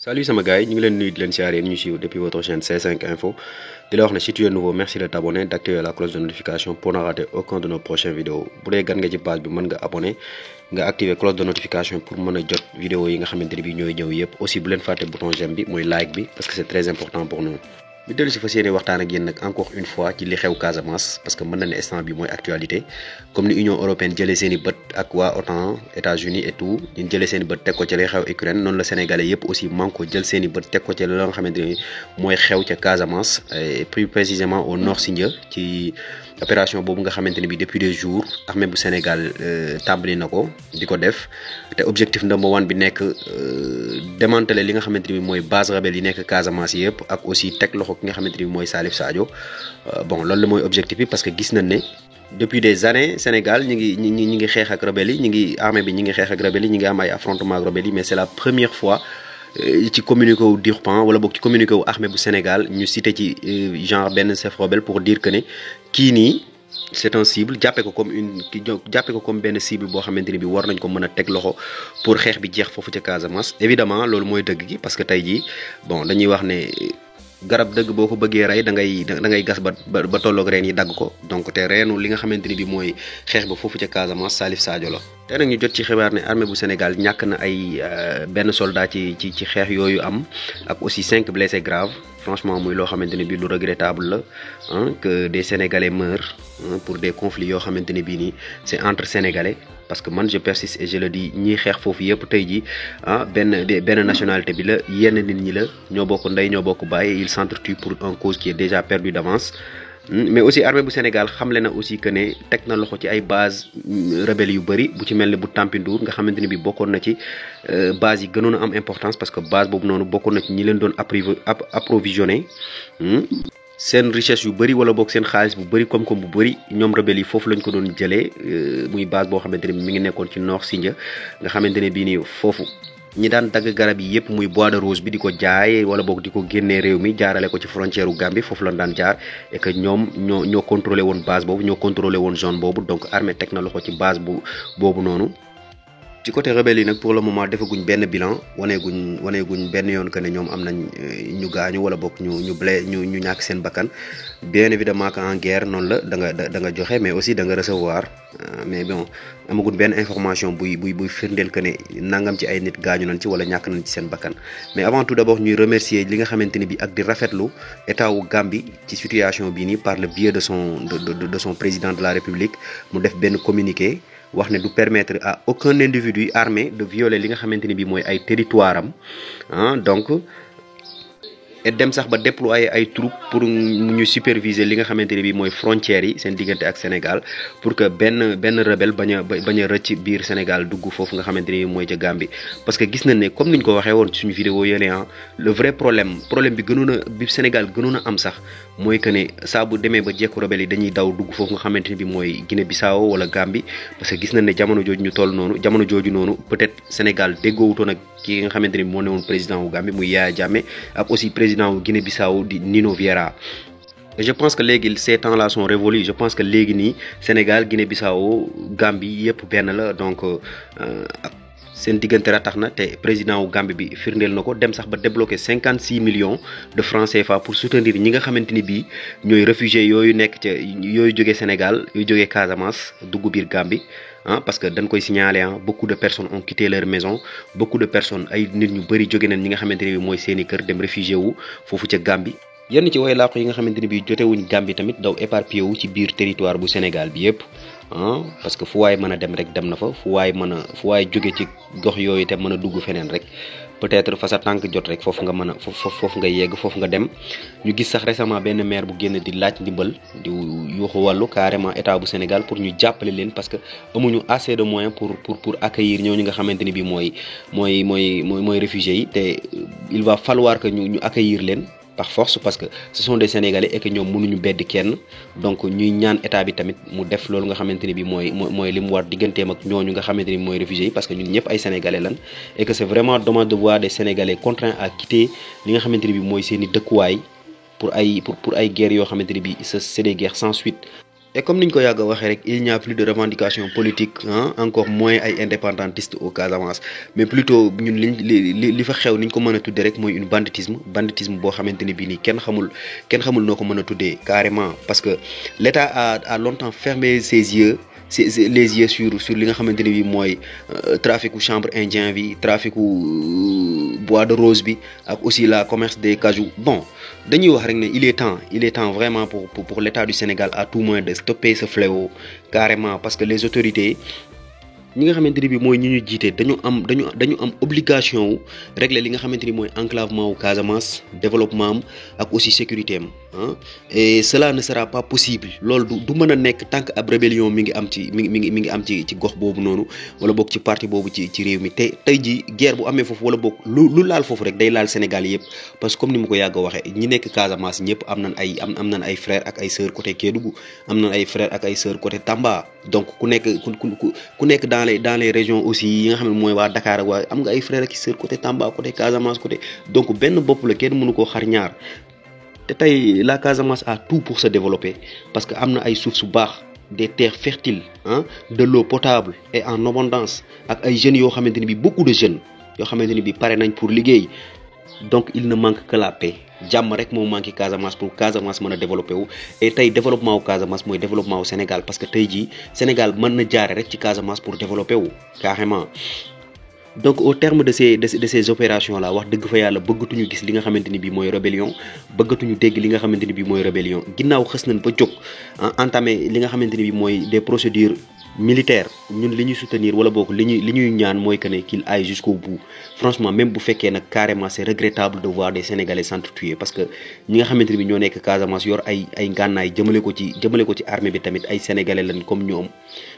Salut sama gars yi ñu ngi leen nuyu di leen siyaare ñu suivre depuis votre chaîne C5 Info di la wax ne si tu es nouveau merci de t'abonner d'activer la cloche de notification pour ne rater aucun de nos prochaines vidéos bu dee gan nga ci page bi mën nga abonné nga activer cloche de notification pour mën a jot vidéo yi nga xamante ne bi ñooy ñëw yëpp aussi bu leen fàtte bouton j'aime bi mooy like bi parce que c'est très important pour nous. ñu dellu si fas yéene waxtaan ak yéen nag encore une fois ci li xew Casamance parce que mën na ne instant bi mooy actualité comme ni Union européenne jëlee seen i bët ak waa OTAN États-Unis et tout ñun jëlee seen i bët teg ko ci li xew Ukraine noonu la sénégalais yëpp aussi man ko jël seen i bët teg ko ci la nga xamante ni mooy xew ca Casamance et plus précisément au nord Sindia ci opération boobu nga xamante ne bi depuis des jours armée bu Sénégal tàmbali na ko di ko def te objectif number one bi nekk démanteler li nga xamante ni bi mooy base rebelle yi nekk Casamance yëpp ak aussi teg loxo ki nga xamante ni bi mooy Salif Sadio bon loolu la mooy objectif bi parce que gis nañ ne depuis des années Sénégal ñi ngi xeex ak rebelle yi ñi ngi armée bi ñi ngi xeex ak rebelle yi ñi ngi am ay affrontement ak rebelle yi mais c'est la première fois ci communiqué wu DIRPAN wala boog ci communiqué wu armée bu Sénégal ñu cité ci genre benn chef rebelle pour dire que ne kii nii c'est un cible jàppee ko comme benn cible boo xamante ni bi war nañ ko mën a teg loxo pour xeex bi jeex foofu ca Casamance évidemment loolu mooy dëgg gi parce que tey jii bon dañuy wax ne garab dëgg boo ko bëggee rey da ngay gas ba tolloog reen yi dagg ko donc te reenu li nga xamante ni bi mooy xeex ba foofu ca Casamance Salif Sadio la. te nag ñu jot ci xibaar ne armée bu Sénégal ñàkk na ay benn soldat ci xeex yooyu am ak aussi 5 blessés graves franchement muy loo xamante ne bii lu regrettable la que des Sénégalais meurent pour des conflits yoo xamante ne bii nii c'est entre Sénégalais. parce que man je persiste et je le dis ñiy xeex foofu yëpp tey jii benn nationalité bi la yenn nit ñi la ñoo bokk ndey ñoo bokk bàyyi ils s'entretuent pour une cause qui est déjà perdue d'avance mais aussi armée bu Sénégal xamle na aussi que ne teg na loxo ci ay base rebelles yu bëri bu ci mel ne bu Tampindour nga xamante ne bi bokkoon na ci base yi gënoon a am importance parce que base boobu noonu bokkoon na ci ñi leen doon approvisionné seen richesse yu bëri wala boog seen xaalis bu bëri koom-koom bu bëri ñoom rebelles yi foofu lañ ko doon jëlee muy base boo xamante ne bi mi ngi nekkoon ci nord Sindia nga xamante ne bii nii foofu ñi daan dagg garab yi yëpp muy bois de rose bi di ko jaay wala boog di ko génnee réew mi jaarale ko ci frontière u Gambie foofu lañ daan jaar et que ñoom ñoo contrôlé woon base boobu ñoo contrôlé woon zone boobu donc armée teg na loxo ci base boobu noonu. ci côté rebelle yi nag pour le moment defaguñ benn bilan waneeguñ benn yoon que ne ñoom am nañ ñu gaañu wala boog ñu ñàkk seen bakkan bien évidemment que en guerre noonu la da nga joxe mais aussi da nga recevoir mais bon amaguñ benn information buy firndeel que ne nangam ci ay nit gaañu nañ ci wala ñàkk nañ ci seen bakkan mais avant tout d'abord ñuy remercier li nga xamante ni bi ak di rafetlu état wu Gambie ci situation bii nii par le biais de son président de la République mu def benn communiqué wax ne du permettre à aucun individu armé de violer li nga xamante ni bi mooy ay territoire am donc et dem sax ba déployer ay troupes pour ñu superviser li nga xamante ni bi mooy frontières yi seen diggante ak Sénégal pour que benn rebelle bañ a rëcc biir Sénégal dugg foofu nga xamante ni mooy ca Gambie parce que gis nañ ne comme niñ ko waxee woon suñu vidéo yële le vrai problème bi Sénégal gënoon a am sax mooy que ne saa bu demee ba jekku rebelle yi dañuy daw dugg foofu nga xamante ni bi mooy Guinée Bissau wala Gambie parce que gis nañ ne jamono jooju noonu peut-être Sénégal déggoowutoon ak ki nga xamante ni moo newoon président wu Gambie muy Yaya Jammeh ak aussi président wu Guinée Bissau di Nino Vieira et je pense que léegi ces temps-là sont révolus je pense que léegi nii Sénégal Guinée Bissau Gambie yëpp benn la donc seen diggante ratax na te président wu Gambie bi firndeel na ko dem sax ba débloquer 56 millions de francs CFA pour soutenir ñi nga xamante ni bii ñooy réfugiés yooyu nekk ca yooyu jógee Sénégal yooyu jógee Casamance dugg biir Gambie parce que dañ koy signaler beaucoup de personnes ont quitté leur maison beaucoup de personnes ay nit ñu bëri jóge nañ ñi nga xamante ne bi mooy seeni kër dem réfugié wu foofu ca Gambie yenn ci way làqu yi nga xamante ne bi jotewuñ Gambie tamit daw éparpillé wu ci biir territoire bu Sénégal bi yëpp parce que fu waay mën a dem rek dem na fa fu waay jóge ci gox yooyu te mën a dugg feneen rek peut-être fa sa tànk jot rek foofu nga mën a foofu nga yegg foofu nga dem ñu gis sax récemment benn maire bu génn di laaj ndimbal di yuuxu wàllu carrément état bu Sénégal pour ñu jàppale leen parce que amuñu assez de moyens pour accueillir ñooñu nga xamante ni bi mooy réfugiés yi te il va falloir que ñu accueillir leen par force parce que ce sont des Sénégalais et que ñoom mënuñu bedd kenn donc ñuy ñaan état bi tamit mu def loolu nga xamante ni bi mooy li mu war digganteem ak ñooñu nga xamante ni mooy réfugiés yi parce que ñun ñëpp ay Sénégalais lan et que c'est vraiment dommage de voir des Sénégalais contraints à quitter li nga xamante ni bi mooy seen i dëkkuwaay pour ay guerres yoo xamante ni bi c'est des guerres sans suite et comme niñ ko yàgg a waxee rek il n'y a plus de revendication politique encore moins ay indépendantistes au Casamance mais plutôt ñun li fa xew niñ ko mën a tuddee rek mooy une banditisme boo xamante ni bii nii kenn xamul noo ko mën a tuddee carrément parce que l'État a longtemps fermé ses yeux les yeux sur li nga xamante ni bii mooy traficu chanvre indien bi traficu bois de rose bi ak aussi la commerce des cajous. Bon dañuy wax rek ne il est temps vraiment pour l'État du Sénégal à tout moment de stopper ce fléau carrément parce que les autorités ñi nga xamante ni bi mooy ñi ñu jiite dañu am obligation wu régler li nga xamante ni mooy enclavement wu Casamance développement am ak aussi sécurité am et cela ne sera pas possible loolu du mën a nekk tant que ab rébellion mi ngi am ci gox boobu noonu wala boog ci parti boobu ci réew mi te tey ji guerre bu amee foofu wala boog lu laal foofu rek day laal Sénégal yëpp parce que comme ni ma ko yàgg a waxee ñi nekk Casamance ñëpp am nañ ay frères ak ay sœurs côté Kédougou am nañ ay frères ak ay sœurs côté Tamba donc ku nekk dans les régions aussi yi nga xam ne mooy waa Dakar ak waa am nga ay frères ak sœurs côté Tamba côté Casamance côté donc benn bopp la kenn mënu koo xar ñaar te tey la Casamance a tout pour se développer parce que am na ay suuf su baax des terres fertiles de l'eau potable et en abondance ak ay jeunes yoo xamante ni bi beaucoup de jeunes yoo xamante ni bi pare nañ pour liggéey donc il ne manque que la paix jàmm rek moo manqué Casamance pour Casamance mën a développé wu et tey développement wu Casamance mooy développement wu Sénégal parce que tey jii Sénégal mën na jaare rek ci Casamance pour développé wu carrément. Donc au terme de ces opérations là wax dëgg fa yàlla bëggatuñu gis li nga xamante ni bii mooy rébellion bëggatuñu dégg li nga xamante ni bii mooy rébellion ginnaaw xës nañ ba jóg entamé li nga xamante ni bii mooy des procédures militaires ñun li ñuy soutenir wala boog li ñuy ñaan mooy que ne qu'il aille jusqu'au bout franchement même bu fekkee nag carrément c'est regrettable de voir des Sénégalais s'entretuer parce que ñi nga xamante ni bii ñoo nekk Casamance yor ay ngànnaay jëmale ko ci armée bi tamit ay Sénégalais lañ comme ñoom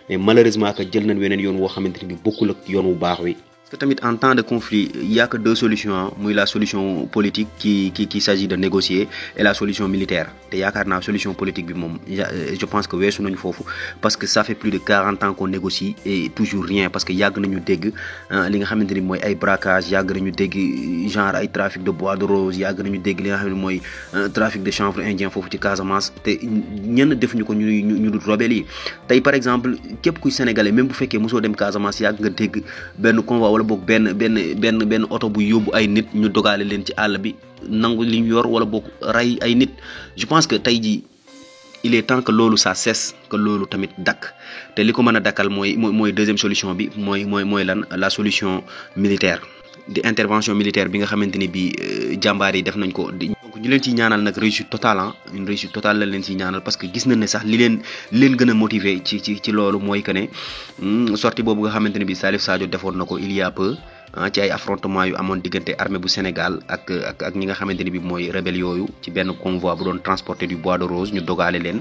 mais malheureusement que jël nañ weneen yoon woo xamante ni bii bokkul ak yoon wu baax wi. Parce que tamit en temps de conflit il y a que deux solutions muy la solution politique qui s'agit de négocier et la solution militaire te yaakaar naa solution politique bi moom je pense que weesu nañu foofu parce que ça fait plus de 40 ans qu'on négocie et toujours rien parce que yàgg nañu dégg li nga xamante ni mooy ay braquage yàgg nañu dégg genre ay trafic de bois de rose yàgg nañu dégg li nga xam ne mooy trafic de chanvre indien foofu ci Casamance te ñenn defuñu ko ñu dut rebelle yi tey par exemple képp kuy sénégalais même bu fekkee mosoo dem Casamance yàgg nga dégg benn convoi wala boog benn oto bu yóbbu ay nit ñu dogaale leen ci àll bi nangu li ñu yor wala boog rey ay nit je pense que tey jii il est temps que loolu ça cesse que loolu tamit dakk te li ko mën a dakkal mooy deuxième solution bi mooy lan la solution militaire di intervention militaire bi nga xamante ni bi jàmbaar yi def nañ ko donc ñu leen ciy ñaanal nag réussite totale une réussite totale lañ leen ciy ñaanal parce que gis nañ ne sax li leen gën a motiver ci loolu mooy que ne sortie boobu nga xamante ne bi Salif Sadio defoon na ko il y a peu ci ay affrontement yu amoon diggante armée bu Sénégal ak ñi nga xamante ne bi mooy rebelle yooyu ci benn convoi bu doon transporter du bois de rose ñu dogaale leen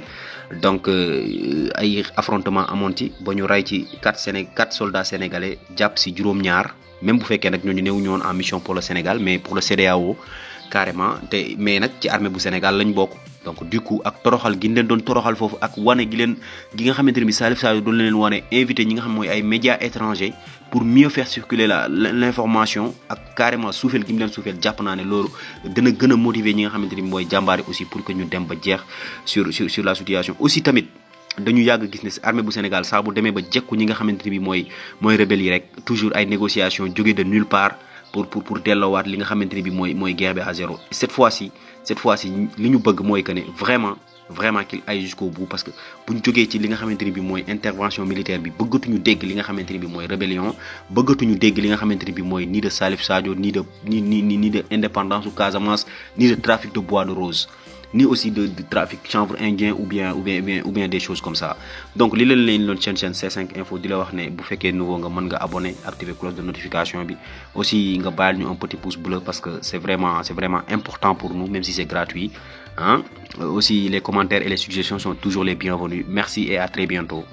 donc ay affrontement amoon ci ba ñu rey ci 4 soldats sénégalais jàpp si juróom-ñaar même bu fekkee nag ñooñu néew ñoon en mission pour le Sénégal mais pour le CEDEAO carrément mais nag ci armée bu Sénégal lañ bokk donc du coup ak toroxal gi ñu leen doon toroxal foofu ak wane gi nga xamante ne bi Salif Sadio doon leen wane invité ñi nga xam mooy ay médias étrangers pour mieux faire circuler l'information ak carrément suufeel gi mu leen suufeel jàpp naa ne loolu dana gën a motiver ñi nga xamante ni mooy jàmbaari aussi pour que ñu dem ba jeex sur la situation aussi tamit dañu yàgg gis ne armée bu Sénégal saa bu demee ba jekku ñi nga xamante ni bi mooy rebelle yi rek toujours ay négociations jóge de nulle part pour delloowaat li nga xamante ni bi mooy guerre bi à zéro cette fois-ci li ñu bëgg mooy que ne vraiment qu'il aille jusqu'au bout parce que buñ jógee ci li nga xamante ni bi mooy intervention militaire bi bëggatuñu dégg li nga xamante ni bi mooy rébellion bëggatuñu dégg li nga xamante ni bi mooy ni de Salif Sadio ni de indépendance ou Casamance ni de trafic de bois de rose ni aussi de trafic chanvre indien ou bien des choses comme ça donc li leen loon chaîne C5 Info di la wax ne bu fekkee nouveau nga mën nga abonné activer cloche de notification bi aussi nga bàyyil ñu un petit pouce bleu parce que c'est vraiment important pour nous même si c'est gratuit aussi les commentaires et les suggestions sont toujours les bienvenus merci et à très bientôt.